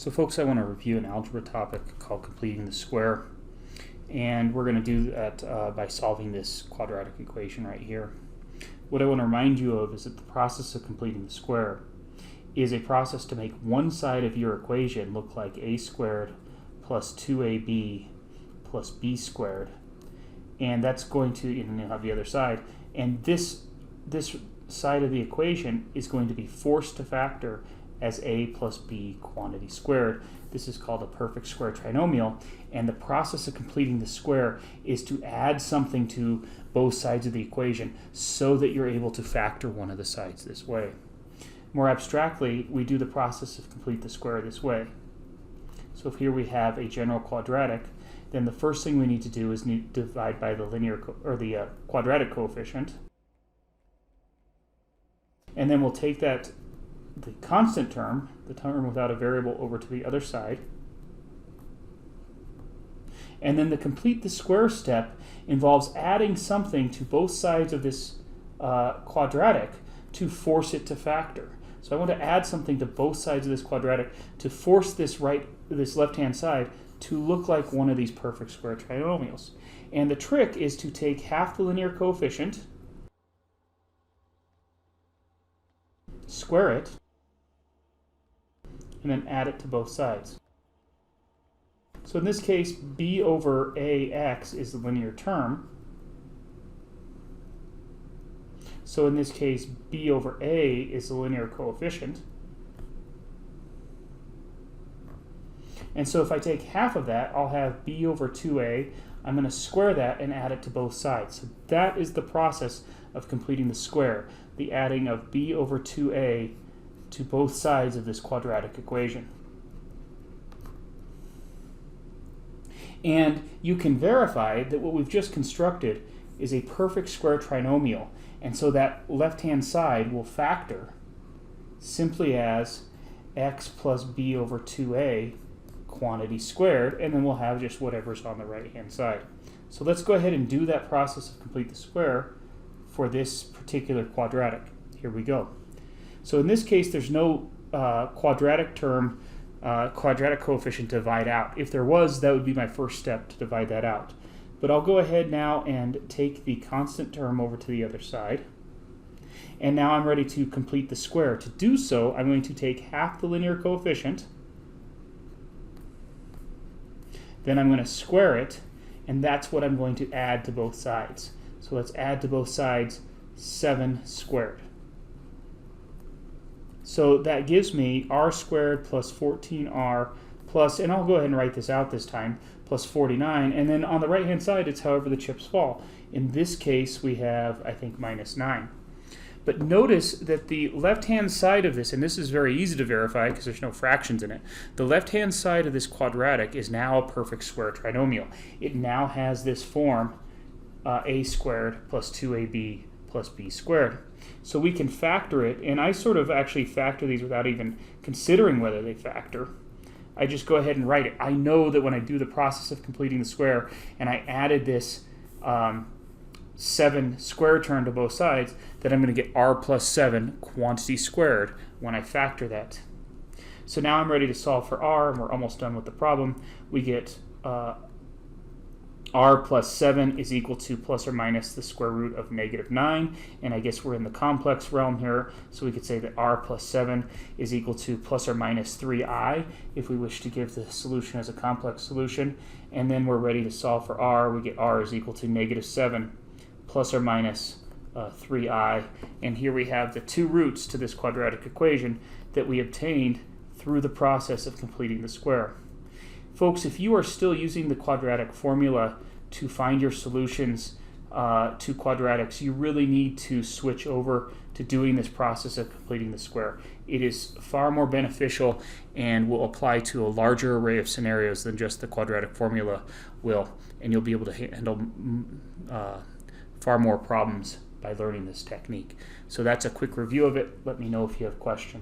So folks, I want to review an algebra topic called completing the square, and we're going to do that by solving this quadratic equation right here. What I want to remind you of is that the process of completing the square is a process to make one side of your equation look like a squared plus 2ab plus b squared, and that's going to, and you'll have the other side, and this side of the equation is going to be forced to factor as a plus b quantity squared. This is called a perfect square trinomial, and the process of completing the square is to add something to both sides of the equation so that you're able to factor one of the sides this way. More abstractly, we do the process of complete the square this way. So if here we have a general quadratic, then the first thing we need to do is divide by the the quadratic coefficient, and then we'll take the constant term, the term without a variable, over to the other side. And then the complete the square step involves adding something to both sides of this quadratic to force it to factor. So I want to add something to both sides of this quadratic to force this left-hand side to look like one of these perfect square trinomials. And the trick is to take half the linear coefficient, square it, and then add it to both sides. So in this case, b over ax is the linear term. So in this case, b over a is the linear coefficient. And so if I take half of that, I'll have b over 2a. I'm going to square that and add it to both sides. So that is the process of completing the square, the adding of b over 2a to both sides of this quadratic equation. And you can verify that what we've just constructed is a perfect square trinomial, and so that left-hand side will factor simply as x plus b over 2a quantity squared, and then we'll have just whatever's on the right-hand side. So let's go ahead and do that process of complete the square for this particular quadratic. Here we go. So in this case, there's no quadratic term, quadratic coefficient to divide out. If there was, that would be my first step to divide that out. But I'll go ahead now and take the constant term over to the other side. And now I'm ready to complete the square. To do so, I'm going to take half the linear coefficient, then I'm going to square it, and that's what I'm going to add to both sides. So let's add to both sides 7 squared. So that gives me r squared plus 14r plus, and I'll go ahead and write this out this time, plus 49. And then on the right-hand side, it's however the chips fall. In this case, we have, I think, minus 9. But notice that the left-hand side of this, and this is very easy to verify because there's no fractions in it, the left-hand side of this quadratic is now a perfect square trinomial. It now has this form, a squared plus 2ab plus b squared. So we can factor it, and I sort of actually factor these without even considering whether they factor. I just go ahead and write it. I know that when I do the process of completing the square, and I added this 7 square term to both sides, that I'm going to get r plus 7 quantity squared when I factor that. So now I'm ready to solve for r, and we're almost done with the problem. We get r plus 7 is equal to plus or minus the square root of -9, and I guess we're in the complex realm here, so we could say that r plus 7 is equal to plus or minus 3i if we wish to give the solution as a complex solution. And then we're ready to solve for r. We get r is equal to -7 plus or minus 3i, and here we have the two roots to this quadratic equation that we obtained through the process of completing the square. Folks, if you are still using the quadratic formula to find your solutions to quadratics, you really need to switch over to doing this process of completing the square. It is far more beneficial and will apply to a larger array of scenarios than just the quadratic formula will, and you'll be able to handle far more problems by learning this technique. So that's a quick review of it. Let me know if you have questions.